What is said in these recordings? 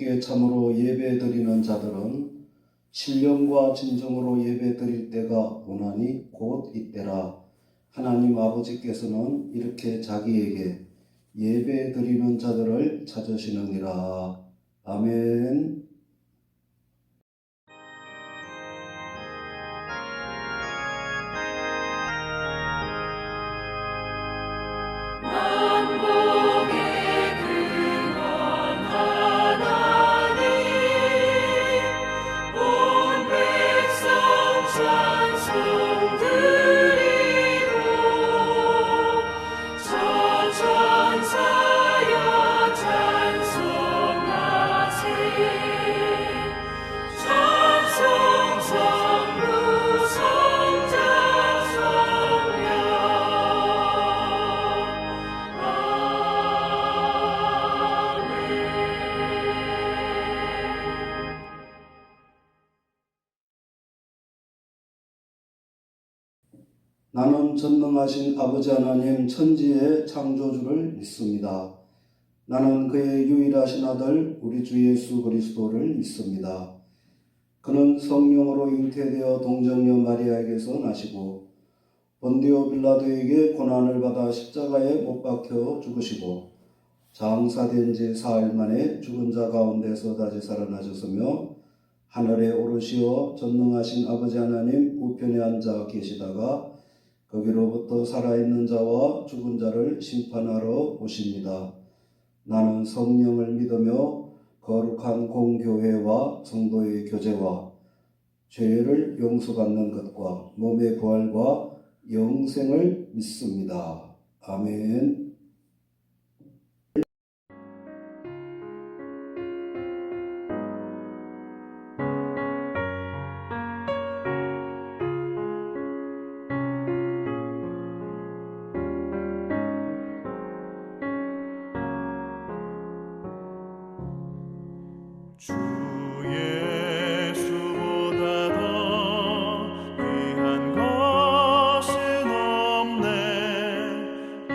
아버지께 참으로 예배드리는 자들은 신령과 진정으로 예배드릴 때가 오나니 곧 이때라. 하나님 아버지께서는 이렇게 자기에게 예배드리는 자들을 찾으시느니라. 아멘. 나는 전능하신 아버지 하나님 천지의 창조주를 믿습니다. 나는 그의 유일하신 아들 우리 주 예수 그리스도를 믿습니다. 그는 성령으로 잉태되어 동정녀 마리아에게서 나시고 본디오 빌라도에게 고난을 받아 십자가에 못 박혀 죽으시고 장사된 지 사흘 만에 죽은 자 가운데서 다시 살아나셨으며 하늘에 오르시어 전능하신 아버지 하나님 우편에 앉아 계시다가 거기로부터 살아있는 자와 죽은 자를 심판하러 오십니다. 나는 성령을 믿으며 거룩한 공교회와 성도의 교제와 죄를 용서받는 것과 몸의 부활과 영생을 믿습니다. 아멘. 주 예수보다 더 귀한 것은 없네. 이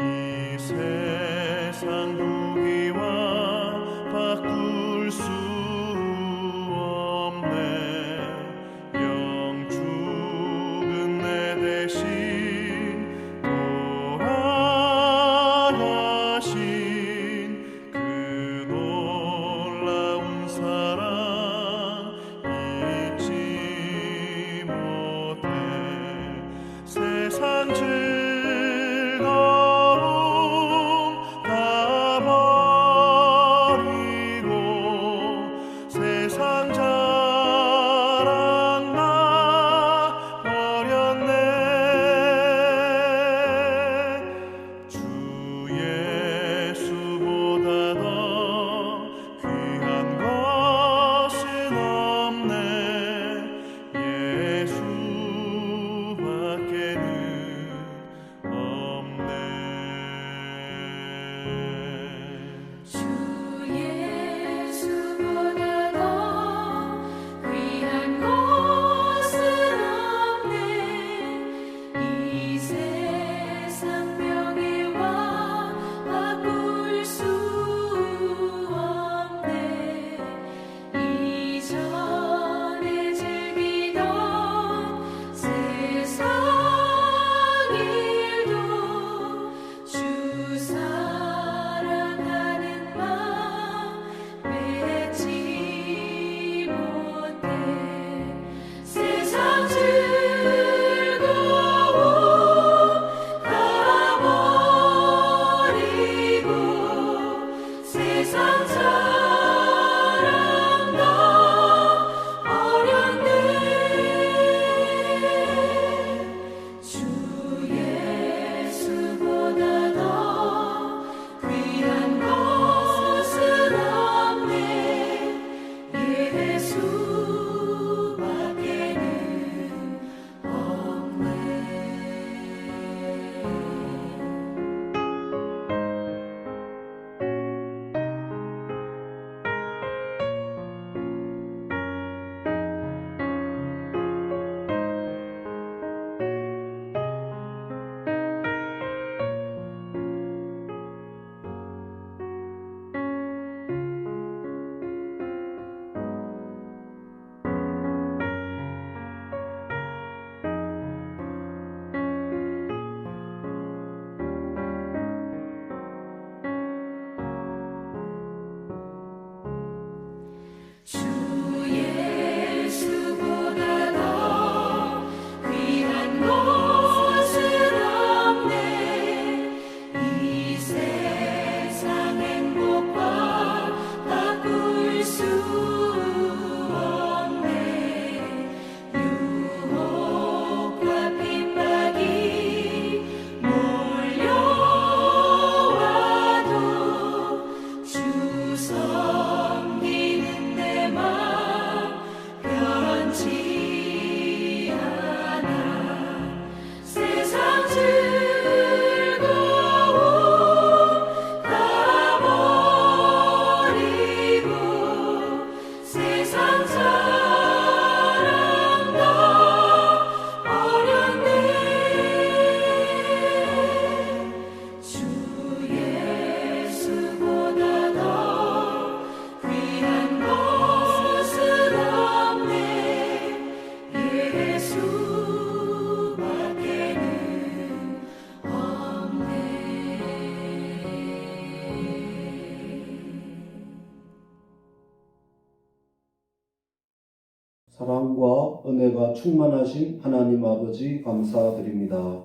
사랑과 은혜가 충만하신 하나님 아버지 감사드립니다.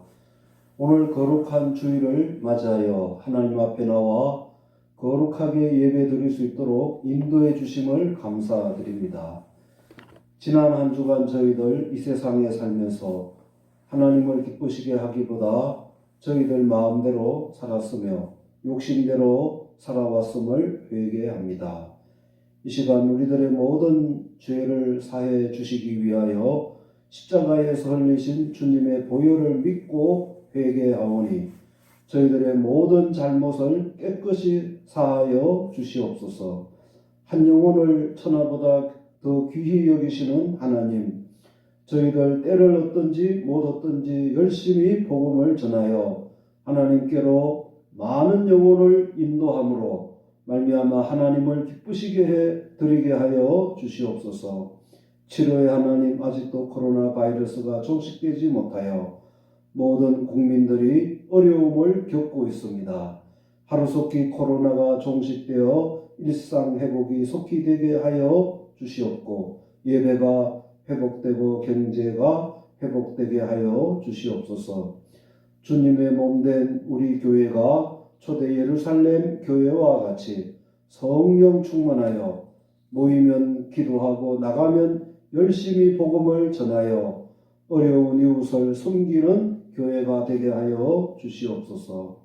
오늘 거룩한 주일을 맞이하여 하나님 앞에 나와 거룩하게 예배드릴 수 있도록 인도해 주심을 감사드립니다. 지난 한 주간 저희들 이 세상에 살면서 하나님을 기쁘시게 하기보다 저희들 마음대로 살았으며 욕심대로 살아왔음을 회개합니다. 이 시간 우리들의 모든 죄를 사해 주시기 위하여 십자가에서 흘리신 주님의 보혈을 믿고 회개하오니 저희들의 모든 잘못을 깨끗이 사하여 주시옵소서. 한 영혼을 천하보다 더 귀히 여기시는 하나님, 저희들 때를 얻든지 못 얻든지 열심히 복음을 전하여 하나님께로 많은 영혼을 인도함으로 말미암아 하나님을 기쁘시게 해 드리게 하여 주시옵소서. 치료의 하나님, 아직도 코로나 바이러스가 종식되지 못하여 모든 국민들이 어려움을 겪고 있습니다. 하루속히 코로나가 종식되어 일상 회복이 속히 되게 하여 주시옵고 예배가 회복되고 경제가 회복되게 하여 주시옵소서. 주님의 몸된 우리 교회가 초대 예루살렘 교회와 같이 성령 충만하여 모이면 기도하고 나가면 열심히 복음을 전하여 어려운 이웃을 섬기는 교회가 되게 하여 주시옵소서.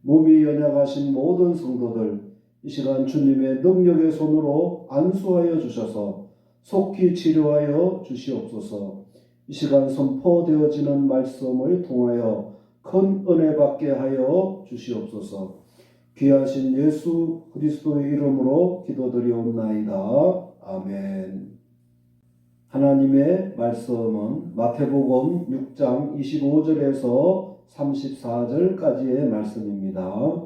몸이 연약하신 모든 성도들 이 시간 주님의 능력의 손으로 안수하여 주셔서 속히 치료하여 주시옵소서. 이 시간 선포되어지는 말씀을 통하여 큰 은혜 받게 하여 주시옵소서. 귀하신 예수 그리스도의 이름으로 기도드리옵나이다. 아멘. 하나님의 말씀은 마태복음 6장 25절에서 34절까지의 말씀입니다.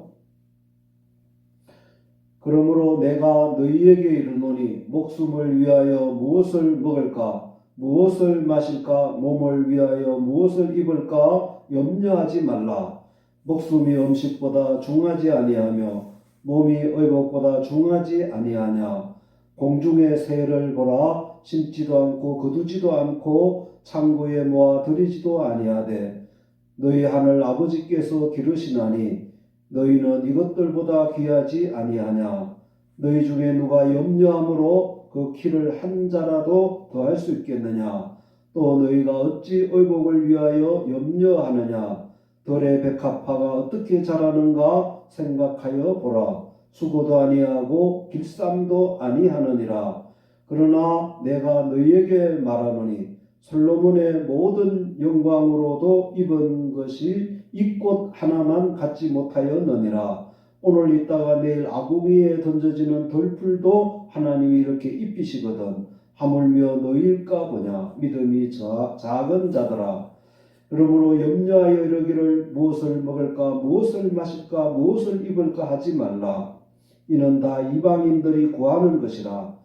그러므로 내가 너희에게 이르노니 목숨을 위하여 무엇을 먹을까 무엇을 마실까 몸을 위하여 무엇을 입을까 염려하지 말라. 목숨이 음식보다 중하지 아니하며 몸이 의복보다 중하지 아니하냐. 공중의 새를 보라. 심지도 않고 거두지도 않고 창고에 모아 들이지도 아니하되 너희 하늘 아버지께서 기르시나니 너희는 이것들보다 귀하지 아니하냐. 너희 중에 누가 염려함으로 그 키를 한 자라도 더할 수 있겠느냐. 또 너희가 어찌 의복을 위하여 염려하느냐. 들의 백합화가 어떻게 자라는가 생각하여 보라. 수고도 아니하고 길쌈도 아니하느니라. 그러나 내가 너희에게 말하노니 솔로몬의 모든 영광으로도 입은 것이 이 꽃 하나만 갖지 못하였느니라. 오늘 있다가 내일 아궁이에 던져지는 덜풀도 하나님이 이렇게 입히시거든 하물며 너희일까 보냐. 믿음이 작은 자들아. 그러므로 염려하여 이르기를 무엇을 먹을까 무엇을 마실까 무엇을 입을까 하지 말라. 이는 다 이방인들이 구하는 것이라.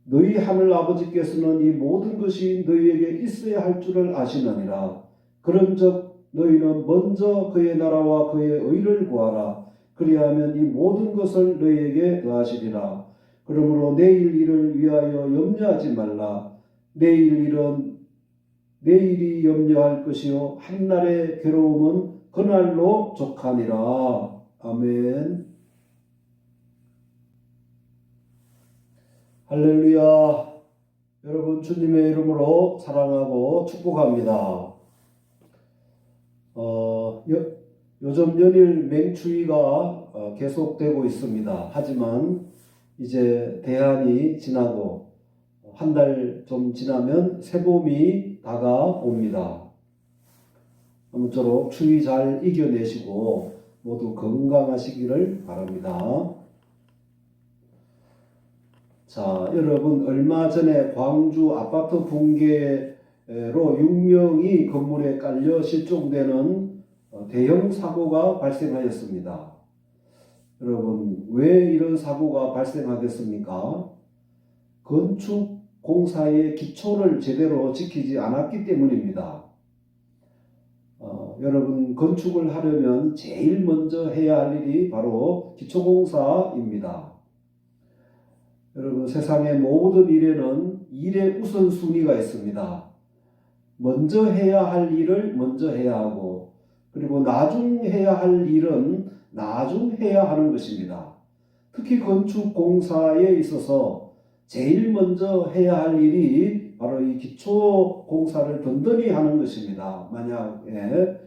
너희 하늘 아버지께서는 이 모든 것이 너희에게 있어야 할 줄을 아시느니라. 그런즉 너희는 먼저 그의 나라와 그의 의를 구하라. 그리하면 이 모든 것을 너희에게 더하시리라. 그러므로 내일 일을 위하여 염려하지 말라. 내일 일은 내일이 염려할 것이요 한날의 괴로움은 그날로 족하니라. 아멘. 할렐루야. 여러분 주님의 이름으로 사랑하고 축복합니다. 요즘 연일 맹추위가 계속되고 있습니다. 하지만 이제 대한이 지나고 한 달 좀 지나면 새봄이 다가옵니다. 아무쪼록 추위 잘 이겨내시고 모두 건강하시기를 바랍니다. 자, 여러분 얼마 전에 광주 아파트 붕괴로 6명이 건물에 깔려 실종되는 대형 사고가 발생하였습니다. 여러분 왜 이런 사고가 발생하겠습니까? 건축 공사의 기초를 제대로 지키지 않았기 때문입니다. 여러분 건축을 하려면 제일 먼저 해야 할 일이 바로 기초공사입니다. 여러분 세상의 모든 일에는 일의 우선순위가 있습니다. 먼저 해야 할 일을 먼저 해야 하고, 그리고 나중 해야 할 일은 나중 해야 하는 것입니다. 특히 건축 공사에 있어서 제일 먼저 해야 할 일이 바로 이 기초 공사를 든든히 하는 것입니다. 만약에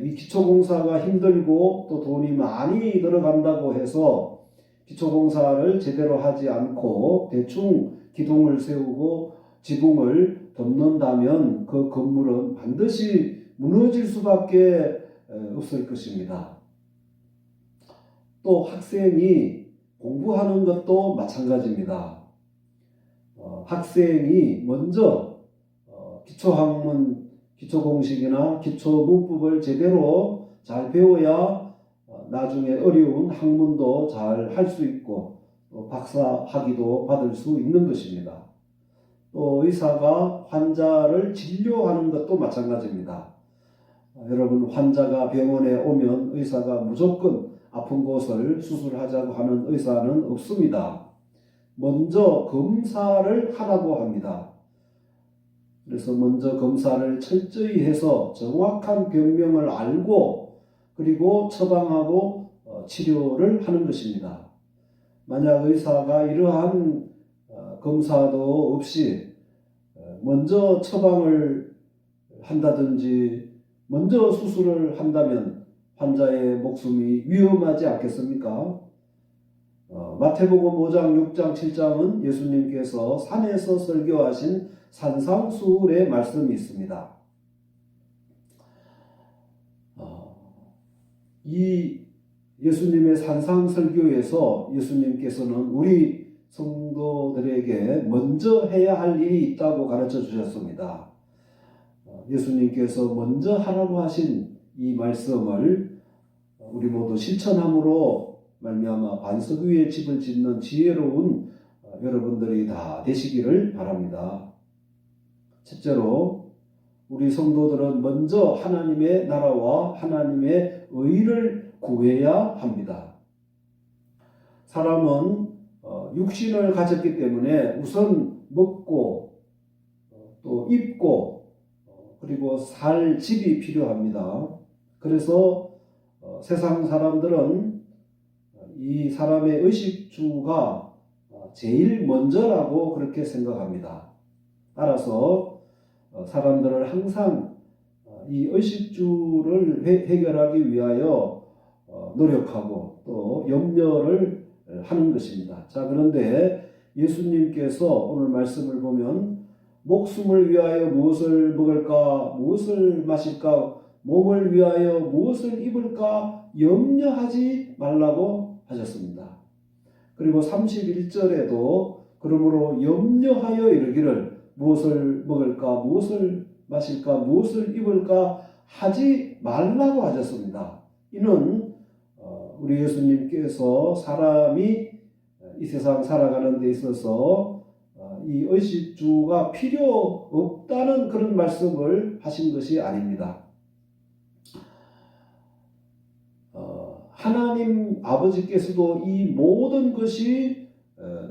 이 기초 공사가 힘들고 또 돈이 많이 들어간다고 해서 기초 공사를 제대로 하지 않고 대충 기둥을 세우고 지붕을 덮는다면 그 건물은 반드시 무너질 수밖에 없을 것입니다. 또 학생이 공부하는 것도 마찬가지입니다. 학생이 먼저 기초학문, 기초공식이나 기초문법을 제대로 잘 배워야 나중에 어려운 학문도 잘 할 수 있고 박사 학위도 받을 수 있는 것입니다. 또 의사가 환자를 진료하는 것도 마찬가지입니다. 여러분, 환자가 병원에 오면 의사가 무조건 아픈 곳을 수술하자고 하는 의사는 없습니다. 먼저 검사를 하라고 합니다. 그래서 먼저 검사를 철저히 해서 정확한 병명을 알고 그리고 처방하고 치료를 하는 것입니다. 만약 의사가 이러한 검사도 없이 먼저 처방을 한다든지 먼저 수술을 한다면 환자의 목숨이 위험하지 않겠습니까? 마태복음 5장, 6장, 7장은 예수님께서 산에서 설교하신 산상수훈의 말씀이 있습니다. 이 예수님의 산상설교에서 예수님께서는 우리 성도들에게 먼저 해야 할 일이 있다고 가르쳐 주셨습니다. 예수님께서 먼저 하라고 하신 이 말씀을 우리 모두 실천함으로 말미암아 반석 위에 집을 짓는 지혜로운 여러분들이 다 되시기를 바랍니다. 첫째로 우리 성도들은 먼저 하나님의 나라와 하나님의 의를 구해야 합니다. 사람은 육신을 가졌기 때문에 우선 먹고 또 입고 그리고 살 집이 필요합니다. 그래서 세상 사람들은 이 사람의 의식주가 제일 먼저라고 그렇게 생각합니다. 따라서 사람들은 항상 이 의식주를 해결하기 위하여 노력하고 또 염려를 하는 것입니다. 자, 그런데 예수님께서 오늘 말씀을 보면 목숨을 위하여 무엇을 먹을까, 무엇을 마실까, 몸을 위하여 무엇을 입을까 염려하지 말라고 하셨습니다. 그리고 31절에도 그러므로 염려하여 이르기를 무엇을 먹을까, 무엇을 마실까, 무엇을 입을까 하지 말라고 하셨습니다. 이는 우리 예수님께서 사람이 이 세상 살아가는 데 있어서 이 의식주가 필요 없다는 그런 말씀을 하신 것이 아닙니다. 하나님 아버지께서도 이 모든 것이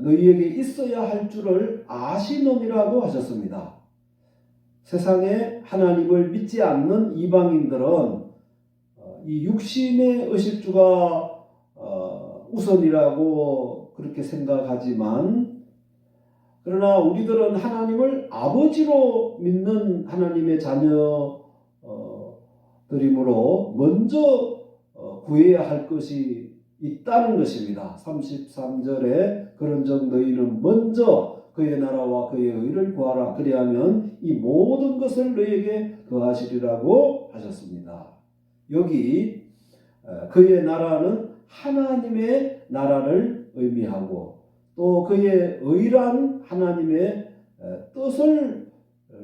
너희에게 있어야 할 줄을 아시느니라고 하셨습니다. 세상에 하나님을 믿지 않는 이방인들은 이 육신의 의식주가 우선이라고 그렇게 생각하지만, 그러나 우리들은 하나님을 아버지로 믿는 하나님의 자녀들이므로 먼저 구해야 할 것이 있다는 것입니다. 33절에 그런즉 너희는 먼저 그의 나라와 그의 의를 구하라. 그리하면 이 모든 것을 너희에게 더하시리라고 하셨습니다. 여기 그의 나라는 하나님의 나라를 의미하고 또 그의 의란 하나님의 뜻을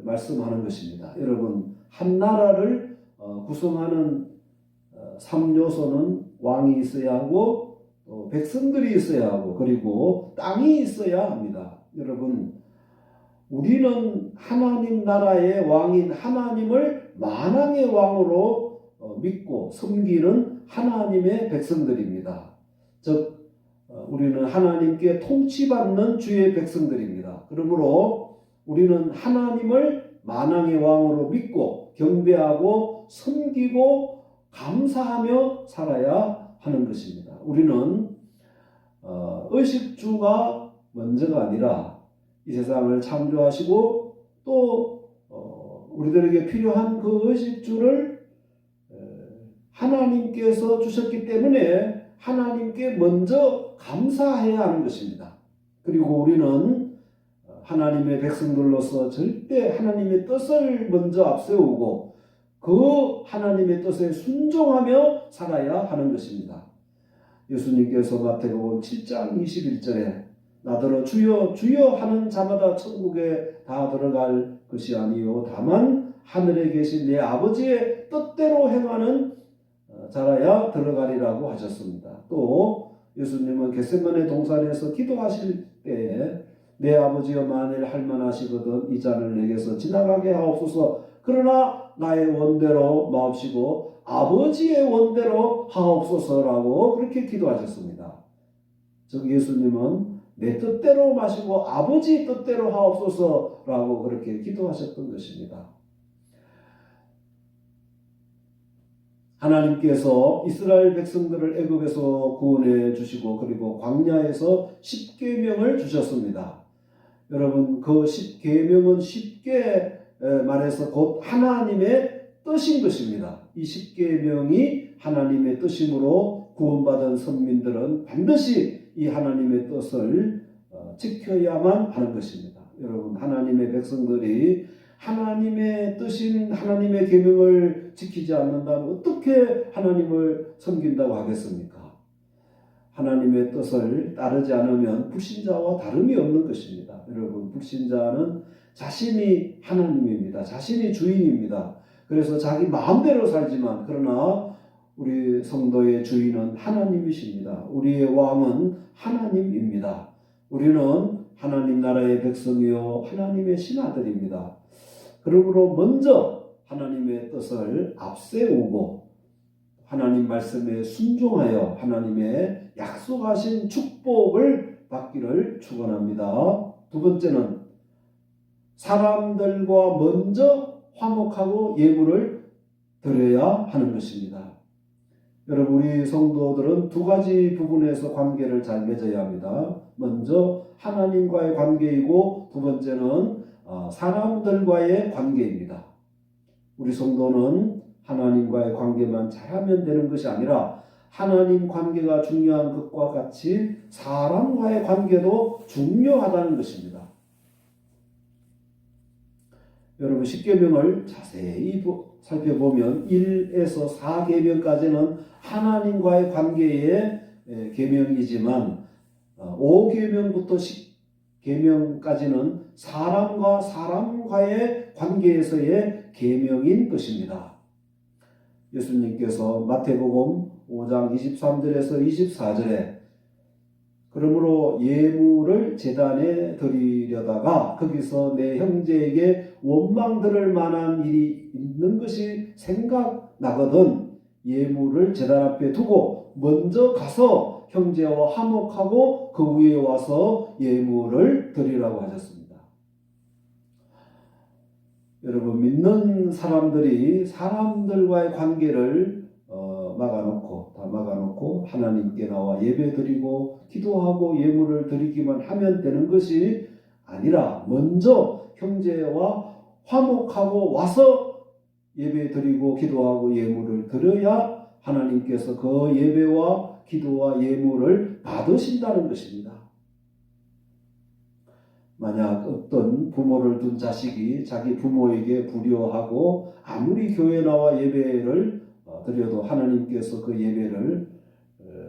말씀하는 것입니다. 여러분, 한 나라를 구성하는 3요소는 왕이 있어야 하고 백성들이 있어야 하고 그리고 땅이 있어야 합니다. 여러분, 우리는 하나님 나라의 왕인 하나님을 만왕의 왕으로 믿고 섬기는 하나님의 백성들입니다. 즉 우리는 하나님께 통치받는 주의 백성들입니다. 그러므로 우리는 하나님을 만왕의 왕으로 믿고 경배하고 섬기고 감사하며 살아야 하는 것입니다. 우리는 의식주가 먼저가 아니라 이 세상을 창조하시고 또 우리들에게 필요한 그 의식주를 하나님께서 주셨기 때문에 하나님께 먼저 감사해야 하는 것입니다. 그리고 우리는 하나님의 백성들로서 절대 하나님의 뜻을 먼저 앞세우고 그 하나님의 뜻에 순종하며 살아야 하는 것입니다. 예수님께서 마태복음 7장 21절에 나더러 주여 주여 하는 자마다 천국에 다 들어갈 것이 아니요 다만 하늘에 계신 내 아버지의 뜻대로 행하는 자라야 들어가리라고 하셨습니다. 또 예수님은 겟세마네 동산에서 기도하실 때에 내 아버지여 만일 할만하시거든 이 잔을 내게서 지나가게 하옵소서 그러나 나의 원대로 마옵시고 아버지의 원대로 하옵소서라고 그렇게 기도하셨습니다. 즉 예수님은 내 뜻대로 마시고 아버지 뜻대로 하옵소서라고 그렇게 기도하셨던 것입니다. 하나님께서 이스라엘 백성들을 애굽에서 구원해 주시고 그리고 광야에서 십계명을 주셨습니다. 여러분 그 십계명은 쉽게 말해서 곧 하나님의 뜻인 것입니다. 이 십계명이 하나님의 뜻이므로 구원받은 선민들은 반드시 이 하나님의 뜻을 지켜야만 하는 것입니다. 여러분 하나님의 백성들이 하나님의 뜻인 하나님의 계명을 지키지 않는다면 어떻게 하나님을 섬긴다고 하겠습니까? 하나님의 뜻을 따르지 않으면 불신자와 다름이 없는 것입니다. 여러분 불신자는 자신이 하나님입니다. 자신이 주인입니다. 그래서 자기 마음대로 살지만 그러나 우리 성도의 주인은 하나님이십니다. 우리의 왕은 하나님입니다. 우리는 하나님 나라의 백성이요 하나님의 신하들입니다. 그러므로 먼저 하나님의 뜻을 앞세우고 하나님 말씀에 순종하여 하나님의 약속하신 축복을 받기를 축원합니다. 두 번째는 사람들과 먼저 화목하고 예물을 드려야 하는 것입니다. 여러분 우리 성도들은 두 가지 부분에서 관계를 잘 맺어야 합니다. 먼저 하나님과의 관계이고 두 번째는 사람들과의 관계입니다. 우리 성도는 하나님과의 관계만 잘하면 되는 것이 아니라 하나님 관계가 중요한 것과 같이 사람과의 관계도 중요하다는 것입니다. 여러분 십계명을 자세히 살펴보면 1에서 4계명까지는 하나님과의 관계의 계명이지만 5계명부터 10계명까지는 사람과 사람과의 관계에서의 계명인 것입니다. 예수님께서 마태복음 5장 23절에서 24절에 그러므로 예물을 제단에 드리려다가 거기서 내 형제에게 원망 들을 만한 일이 있는 것이 생각나거든 예물을 제단 앞에 두고 먼저 가서 형제와 화목하고 그 위에 와서 예물을 드리라고 하셨습니다. 여러분 믿는 사람들이 사람들과의 관계를 막아놓고 하나님께 나와 예배드리고 기도하고 예물을 드리기만 하면 되는 것이 아니라 먼저 형제와 화목하고 와서 예배드리고 기도하고 예물을 드려야 하나님께서 그 예배와 기도와 예물을 받으신다는 것입니다. 만약 어떤 부모를 둔 자식이 자기 부모에게 불효하고 아무리 교회 나와 예배를 드려도 하나님께서 그 예배를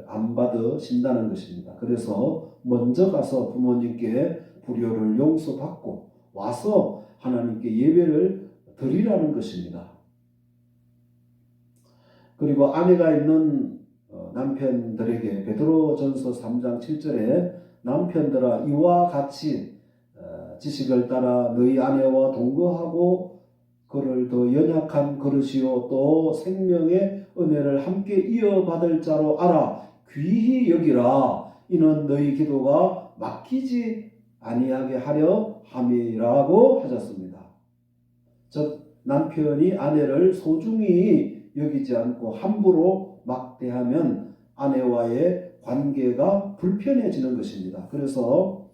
안 받으신다는 것입니다. 그래서 먼저 가서 부모님께 불효를 용서받고 와서 하나님께 예배를 드리라는 것입니다. 그리고 아내가 있는 남편들에게 베드로전서 3장 7절에 남편들아 이와 같이 지식을 따라 너희 아내와 동거하고 그를 더 연약한 그릇이요 또 생명의 은혜를 함께 이어받을 자로 알아 귀히 여기라 이는 너희 기도가 막히지 아니하게 하려 함이라고 하셨습니다. 즉 남편이 아내를 소중히 여기지 않고 함부로 막대하면 아내와의 관계가 불편해지는 것입니다. 그래서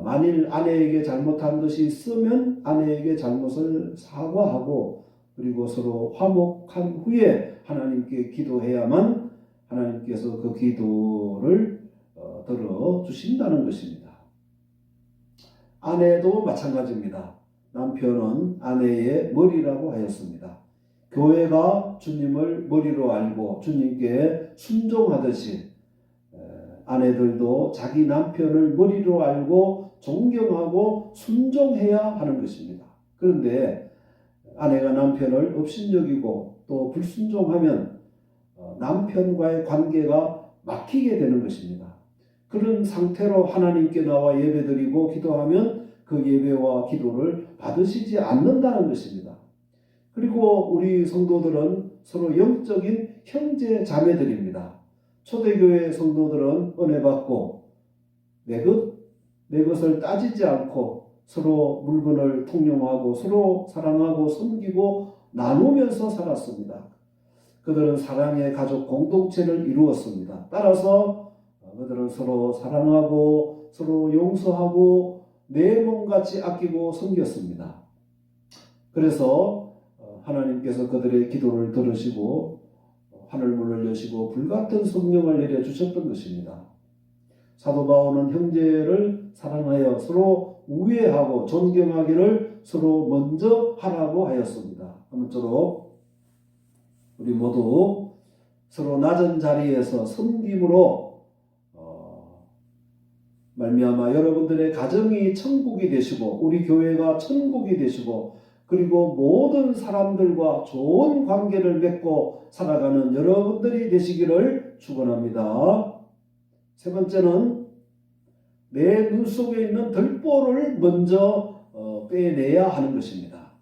만일 아내에게 잘못한 것이 있으면 아내에게 잘못을 사과하고 그리고 서로 화목한 후에 하나님께 기도해야만 하나님께서 그 기도를 들어주신다는 것입니다. 아내도 마찬가지입니다. 남편은 아내의 머리라고 하였습니다. 교회가 주님을 머리로 알고 주님께 순종하듯이 아내들도 자기 남편을 머리로 알고 존경하고 순종해야 하는 것입니다. 그런데 아내가 남편을 업신여기고 또 불순종하면 남편과의 관계가 막히게 되는 것입니다. 그런 상태로 하나님께 나와 예배드리고 기도하면 그 예배와 기도를 받으시지 않는다는 것입니다. 그리고 우리 성도들은 서로 영적인 형제 자매들입니다. 초대교회 성도들은 은혜 받고 내 것을 따지지 않고 서로 물건을 통용하고 서로 사랑하고 섬기고 나누면서 살았습니다. 그들은 사랑의 가족 공동체를 이루었습니다. 따라서 그들은 서로 사랑하고 서로 용서하고 내 몸같이 아끼고 섬겼습니다. 그래서 하나님께서 그들의 기도를 들으시고 하늘문을 여시고 불같은 성령을 내려주셨던 것입니다. 사도 바울은 형제를 사랑하여 서로 우애하고 존경하기를 서로 먼저 하라고 하였습니다. 아무쪼록 우리 모두 서로 낮은 자리에서 섬김으로 말미암아 여러분들의 가정이 천국이 되시고 우리 교회가 천국이 되시고 그리고 모든 사람들과 좋은 관계를 맺고 살아가는 여러분들이 되시기를 축원합니다. 세 번째는 내 눈 속에 있는 들보를 먼저 빼내야 하는 것입니다.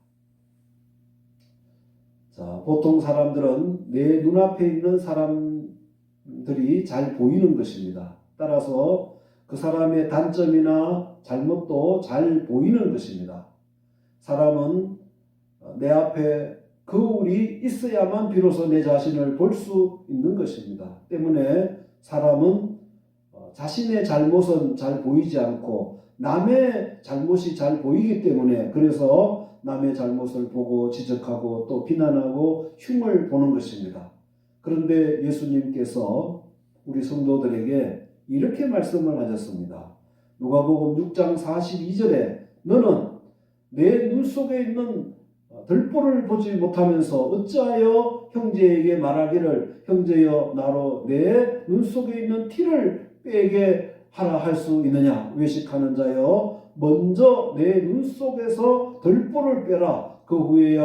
자, 보통 사람들은 내 눈앞에 있는 사람들이 잘 보이는 것입니다. 따라서 그 사람의 단점이나 잘못도 잘 보이는 것입니다. 사람은 내 앞에 거울이 있어야만 비로소 내 자신을 볼 수 있는 것입니다. 때문에 사람은 자신의 잘못은 잘 보이지 않고 남의 잘못이 잘 보이기 때문에 그래서 남의 잘못을 보고 지적하고 또 비난하고 흉을 보는 것입니다. 그런데 예수님께서 우리 성도들에게 이렇게 말씀을 하셨습니다. 누가복음 6장 42절에 너는 내 눈 속에 있는 들보를 보지 못하면서 어찌하여 형제에게 말하기를 형제여 나로 내 눈 속에 있는 티를 빼게 하라 할 수 있느냐. 외식하는 자여 먼저 내 눈 속에서 들보를 빼라. 그 후에야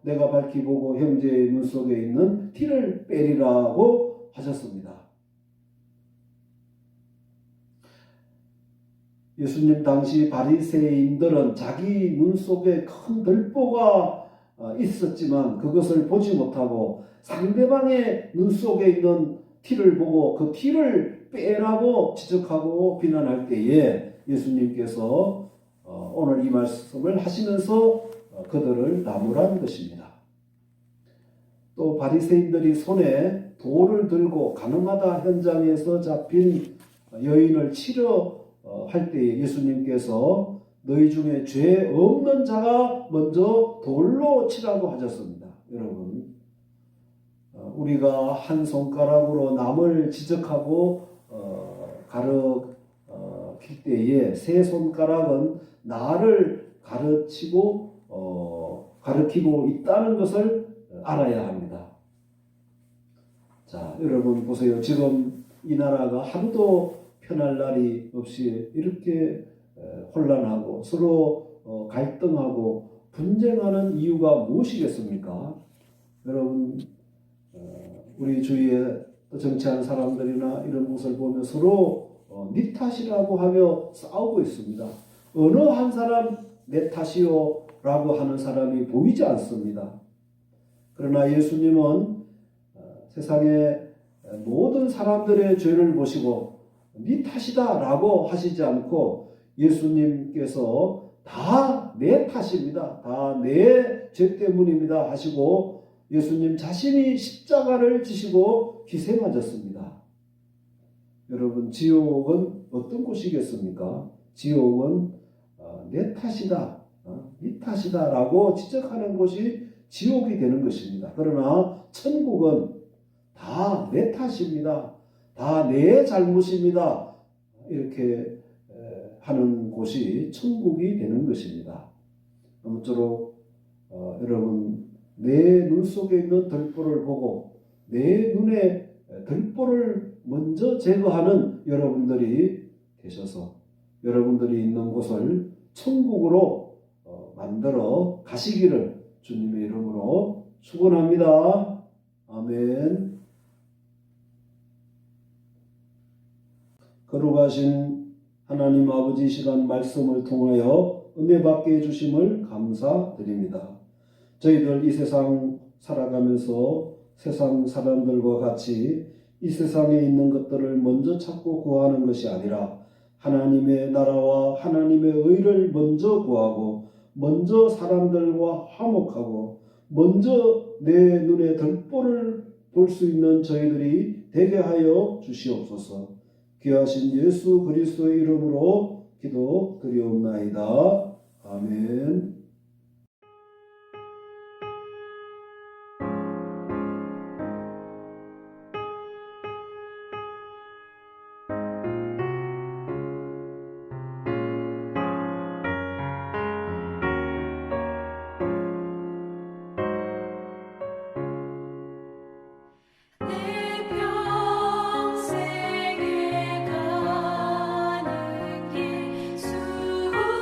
내가 밝히 보고 형제의 눈 속에 있는 티를 빼리라고 하셨습니다. 예수님 당시 바리새인들은 자기 눈 속에 큰 들보가 있었지만 그것을 보지 못하고 상대방의 눈 속에 있는 티를 보고 그 티를 빼라고 지적하고 비난할 때에 예수님께서 오늘 이 말씀을 하시면서 그들을 나무란 것입니다. 또 바리새인들이 손에 돌을 들고 가늠하다 현장에서 잡힌 여인을 치료할 때에 예수님께서 너희 중에 죄 없는 자가 먼저 돌로 치라고 하셨습니다. 여러분, 우리가 한 손가락으로 남을 지적하고 가르칠 때에 세 손가락은 나를 가르치고 있다는 것을 알아야 합니다. 자, 여러분 보세요. 지금 이 나라가 하루도 편할 날이 없이 이렇게 혼란하고 서로 갈등하고 분쟁하는 이유가 무엇이겠습니까? 여러분, 우리 주위에 정치하는 사람들이나 이런 것을 보면 서로 네 탓이라고 하며 싸우고 있습니다. 어느 한 사람 내 탓이요 라고 하는 사람이 보이지 않습니다. 그러나 예수님은 세상의 모든 사람들의 죄를 보시고 네 탓이다 라고 하시지 않고 예수님께서 다 내 탓입니다. 다 내 죄 때문입니다 하시고 예수님 자신이 십자가를 지시고 기생하셨습니다. 여러분, 지옥은 어떤 곳이겠습니까? 지옥은 내 탓이다, 네 탓이다 라고 지적하는 곳이 지옥이 되는 것입니다. 그러나 천국은 다 내 탓입니다. 다 내 잘못입니다. 이렇게 하는 곳이 천국이 되는 것입니다. 아무쪼록 여러분, 내 눈 속에 있는 들보를 보고 내 눈에 들보를 먼저 제거하는 여러분들이 되셔서 여러분들이 있는 곳을 천국으로 만들어 가시기를 주님의 이름으로 축원합니다. 아멘. 거룩하신 하나님 아버지, 시간 말씀을 통하여 은혜 받게 해주심을 감사드립니다. 저희들 이 세상 살아가면서 세상 사람들과 같이 이 세상에 있는 것들을 먼저 찾고 구하는 것이 아니라 하나님의 나라와 하나님의 의를 먼저 구하고 먼저 사람들과 화목하고 먼저 내 눈에 들보를 볼 수 있는 저희들이 되게 하여 주시옵소서. 귀하신 예수 그리스도의 이름으로 기도드리옵나이다. 아멘. 내 평생에 가는 길 순탄하여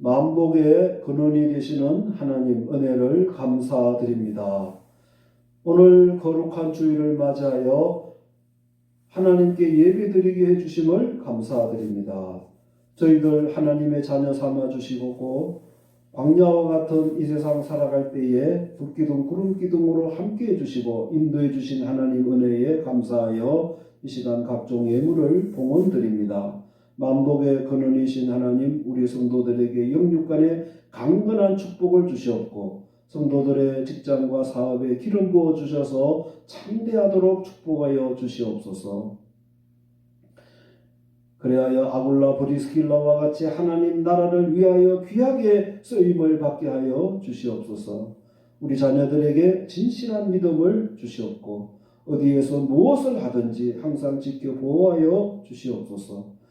만복의 근원이 되시는 하나님 은혜를 감사드립니다. 오늘 거룩한 주일을 맞이하여 하나님께 예배드리게 해주심을 감사드립니다. 저희들 하나님의 자녀 삼아 주시고 광야와 같은 이 세상 살아갈 때에 불기둥 구름기둥으로 함께 해주시고 인도해 주신 하나님 은혜에 감사하여 이 시간 각종 예물을 봉헌드립니다. 만복의 근원이신 하나님, 우리 성도들에게 영육간에 강건한 축복을 주시옵고 성도들의 직장과 사업에 기름 부어 주셔서 참대하도록 축복하여 주시옵소서. 그리하여 아굴라 브리스길라와 같이 하나님 나라를 위하여 귀하게 쓰임을 받게 하여 주시옵소서. 우리 자녀들에게 진실한 믿음을 주시옵고 어디에서 무엇을 하든지 항상 지켜 보호하여 주시옵소서.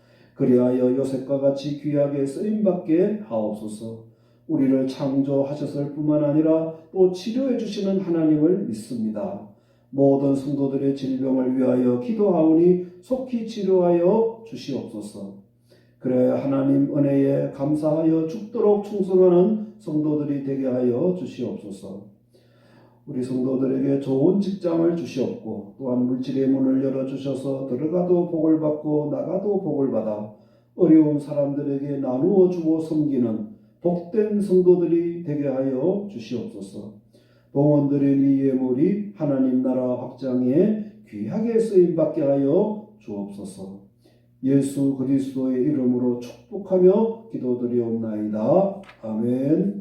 그리하여 요셉과 같이 귀하게 쓰임받게 하옵소서. 우리를 창조하셨을 뿐만 아니라 또 치료해 주시는 하나님을 믿습니다. 모든 성도들의 질병을 위하여 기도하오니 속히 치료하여 주시옵소서. 그래 하나님 은혜에 감사하여 죽도록 충성하는 성도들이 되게 하여 주시옵소서. 우리 성도들에게 좋은 직장을 주시옵고 또한 물질의 문을 열어주셔서 들어가도 복을 받고 나가도 복을 받아 어려운 사람들에게 나누어 주고 섬기는 복된 성도들이 되게 하여 주시옵소서. 봉헌드린 이 예물이 하나님 나라 확장에 귀하게 쓰임받게 하여 주옵소서. 예수 그리스도의 이름으로 축복하며 기도드리옵나이다. 아멘.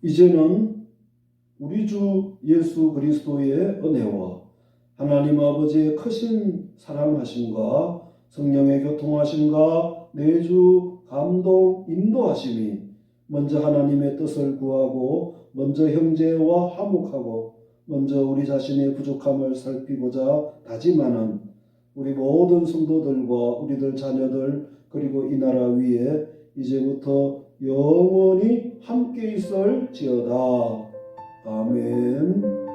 이제는 우리 주 예수 그리스도의 은혜와 하나님 아버지의 크신 사랑하심과 성령의 교통하심과 내주 감동 인도하심이 먼저 하나님의 뜻을 구하고 먼저 형제와 화목하고 먼저 우리 자신의 부족함을 살피고자 다짐하는 우리 모든 성도들과 우리들 자녀들 그리고 이 나라 위에 이제부터 영원히 함께 있을지어다. 아멘.